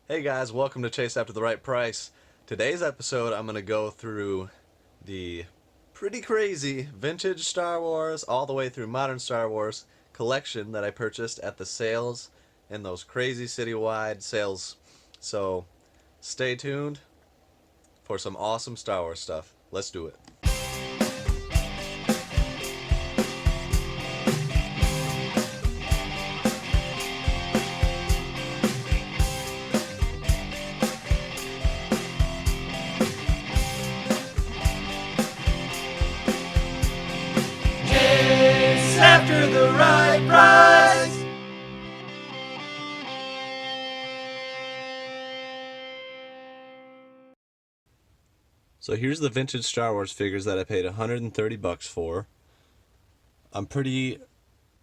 Hey guys, welcome to Chase After the Right Price. Today's episode, I'm going to go through the pretty crazy vintage Star Wars all the way through modern Star Wars collection that I purchased at the sales and those crazy citywide sales. So stay tuned for some awesome Star Wars stuff. Let's do it. Chase after the right price. So here's the vintage Star Wars figures that I paid $130 for. I'm pretty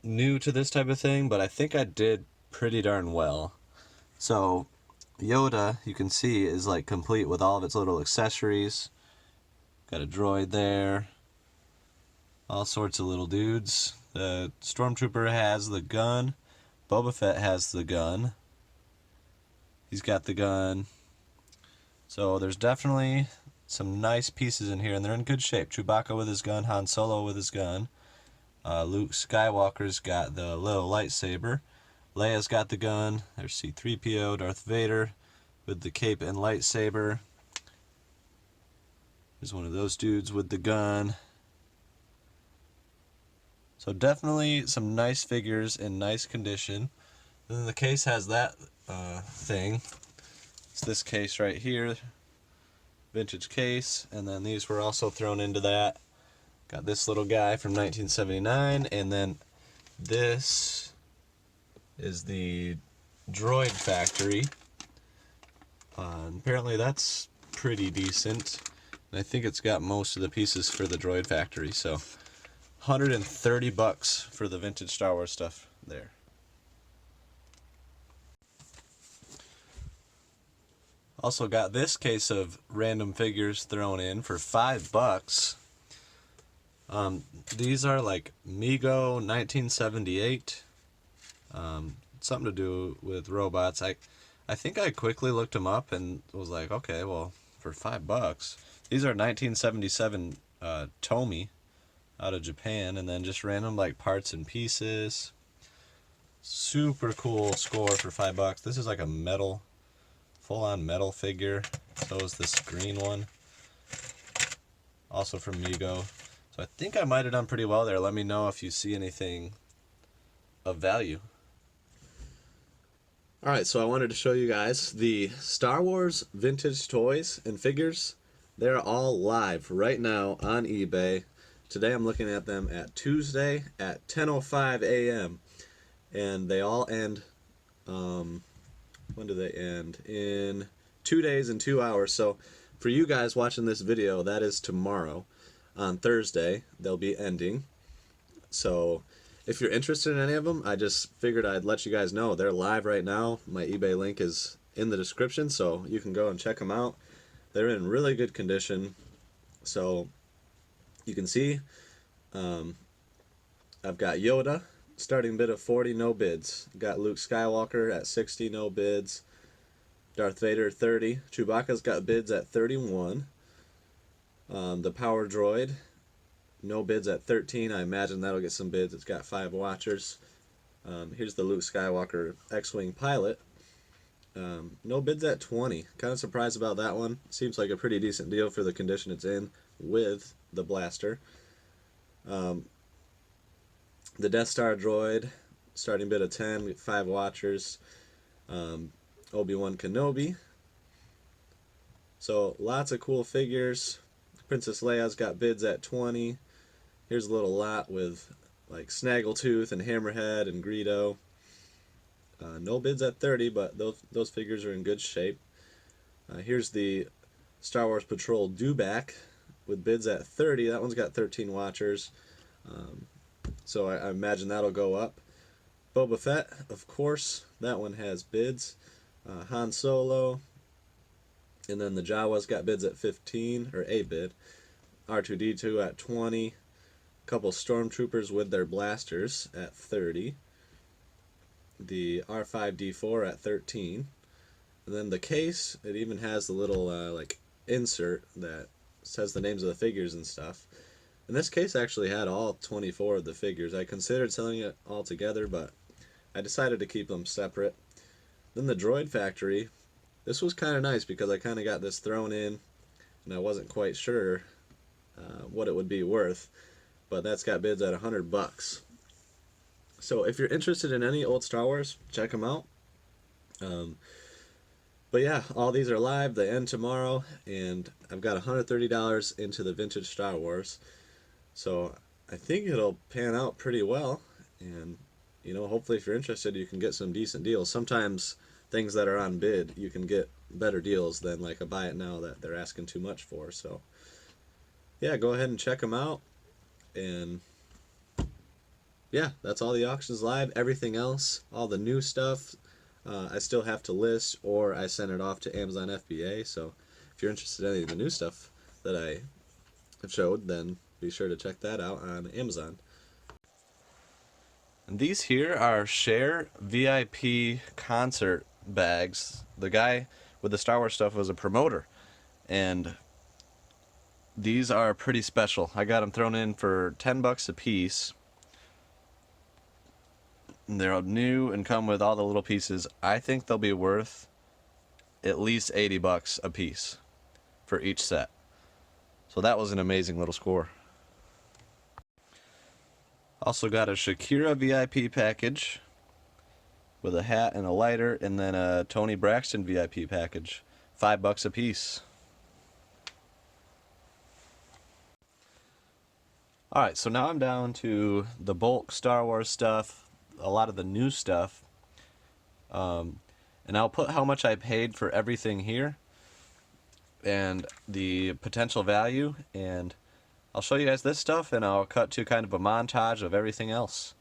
new to this type of thing, but I think I did pretty darn well. So Yoda, you can see, is like complete with all of its little accessories. Got a droid there. All sorts of little dudes. The Stormtrooper has the gun. Boba Fett has the gun. He's got the gun. So there's definitely some nice pieces in here, and they're in good shape. Chewbacca with his gun, Han Solo with his gun. Luke Skywalker's got the little lightsaber. Leia's got the gun. There's C-3PO, Darth Vader with the cape and lightsaber. There's one of those dudes with the gun. So definitely some nice figures in nice condition. And then the case has that thing. It's this case right here. Vintage case. And then these were also thrown into that. Got this little guy from 1979. And then this is the Droid Factory. Apparently that's pretty decent. And I think it's got most of the pieces for the Droid Factory. So $130 for the vintage Star Wars stuff there. Also got this case of random figures thrown in for $5. These are like Mego 1978. Something to do with robots. I think I quickly looked them up and was like, okay, well, for $5. These are 1977 Tomy out of Japan, and then just random like parts and pieces. Super cool score for $5. This is like a metal, full-on metal figure. So is this green one, also from Mego. So I think I might have done pretty well there. Let me know if you see anything of value. Alright, so I wanted to show you guys the Star Wars vintage toys and figures. They're all live right now on eBay. Today I'm looking at them at Tuesday at 10:05 a.m. And they all end, when do they end? In 2 days and 2 hours. So for you guys watching this video, that is tomorrow. On Thursday, they'll be ending. So if you're interested in any of them, I just figured I'd let you guys know. They're live right now. My eBay link is in the description, so you can go and check them out. They're in really good condition. So you can see I've got Yoda, starting bid of 40, no bids. Got Luke Skywalker at 60, no bids. Darth Vader 30. Chewbacca's got bids at 31. The Power Droid, no bids at 13. I imagine that'll get some bids. It's got 5 watchers. Here's the Luke Skywalker X-Wing pilot. No bids at 20. Kind of surprised about that one. Seems like a pretty decent deal for the condition it's in with the blaster. The Death Star droid, starting bid of 10, 5 watchers. Obi-Wan Kenobi. So lots of cool figures. Princess Leia's got bids at 20. Here's a little lot with like Snaggletooth and Hammerhead and Greedo. No bids at 30, but those figures are in good shape. Here's the Star Wars Patrol Dewback with bids at 30. That one's got 13 watchers. So I imagine that'll go up. Boba Fett, of course, that one has bids. Han Solo. And then the Jawas got bids at 15, or a bid. R2-D2 at 20. A couple Stormtroopers with their blasters at 30. The R5-D4 at 13. And then the case, it even has the little like insert that says the names of the figures and stuff. And this case actually had all 24 of the figures. I considered selling it all together, but I decided to keep them separate. Then the Droid Factory, this was kind of nice because I kind of got this thrown in and I wasn't quite sure what it would be worth, but that's got bids at $100. So if you're interested in any old Star Wars, check them out. Um, but yeah, all these are live. They end tomorrow, and I've got $130 into the vintage Star Wars. So I think it'll pan out pretty well, and hopefully if you're interested, you can get some decent deals. Sometimes things that are on bid, you can get better deals than like a buy it now that they're asking too much for. So yeah, go ahead and check them out. And yeah, that's all the auctions live. Everything else, all the new stuff, I still have to list, or I send it off to Amazon FBA. So if you're interested in any of the new stuff that I have showed, then be sure to check that out on Amazon. And these here are Share VIP concert bags. The guy with the Star Wars stuff was a promoter, and these are pretty special. I got them thrown in for $10 a piece. They're new and come with all the little pieces. I think they'll be worth at least $80 a piece for each set. So that was an amazing little score. Also got a Shakira VIP package with a hat and a lighter, and then a Tony Braxton VIP package, $5 a piece. Alright, so now I'm down to the bulk Star Wars stuff, a lot of the new stuff. And I'll put how much I paid for everything here and the potential value, and I'll show you guys this stuff, and I'll cut to kind of a montage of everything else.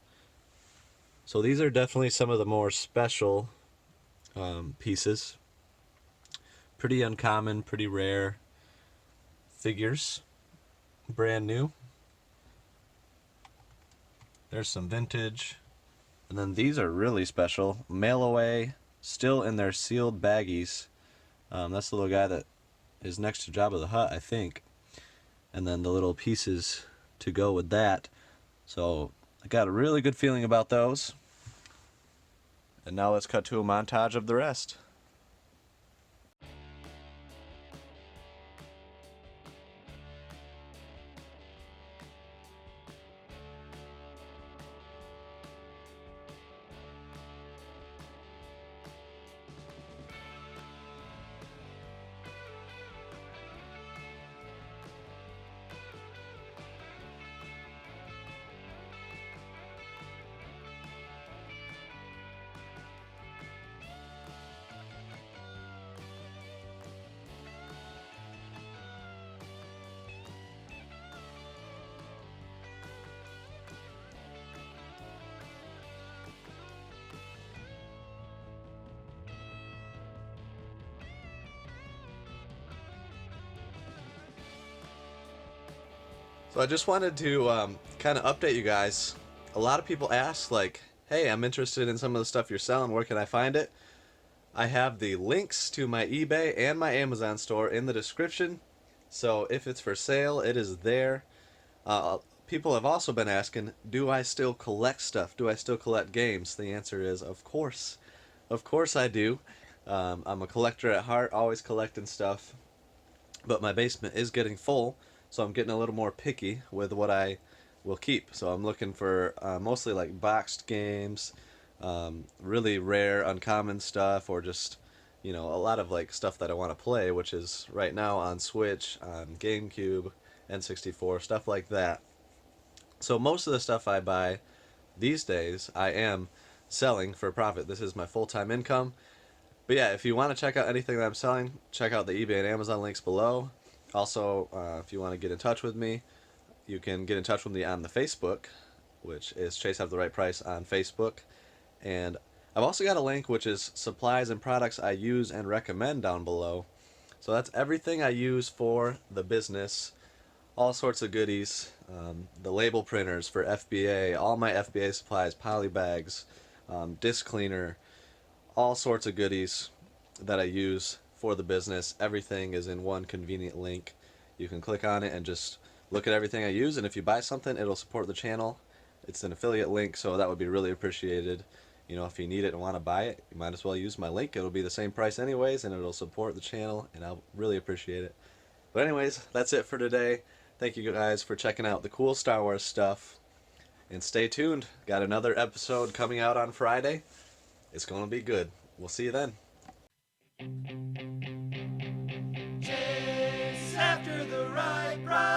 So these are definitely some of the more special pieces. Pretty uncommon, pretty rare figures. Brand new. There's some vintage. And then these are really special. Mail away, still in their sealed baggies. That's the little guy that is next to Jabba the Hutt, I think. And then the little pieces to go with that. So I got a really good feeling about those. And now let's cut to a montage of the rest. So I just wanted to kind of update you guys. A lot of people ask, like, hey, I'm interested in some of the stuff you're selling. Where can I find it? I have the links to my eBay and my Amazon store in the description. So if it's for sale, it is there. People have also been asking, do I still collect stuff? Do I still collect games? The answer is, of course. Of course I do. I'm a collector at heart, always collecting stuff. But my basement is getting full, so I'm getting a little more picky with what I will keep. So I'm looking for mostly like boxed games, really rare, uncommon stuff, or just a lot of like stuff that I want to play, which is right now on Switch, on GameCube, N64, stuff like that. So most of the stuff I buy these days, I am selling for profit. This is my full-time income. But yeah, if you want to check out anything that I'm selling, check out the eBay and Amazon links below. Also, if you want to get in touch with me, you can get in touch with me on the Facebook, which is Chase Have the Right Price on Facebook. And I've also got a link which is supplies and products I use and recommend down below. So that's everything I use for the business. All sorts of goodies. The label printers for FBA, all my FBA supplies, poly bags, disc cleaner, all sorts of goodies. that I use for the business. Everything is in one convenient link. You can click on it and just look at everything I use, and if you buy something, it'll support the channel. It's an affiliate link, so that would be really appreciated. You know, if you need it and want to buy it, you might as well use my link. It'll be the same price anyways, and it'll support the channel, and I'll really appreciate it. But anyways, that's it for today. Thank you guys for checking out the cool Star Wars stuff. And stay tuned. Got another episode coming out on Friday. It's going to be good. We'll see you then. Chase after the right price.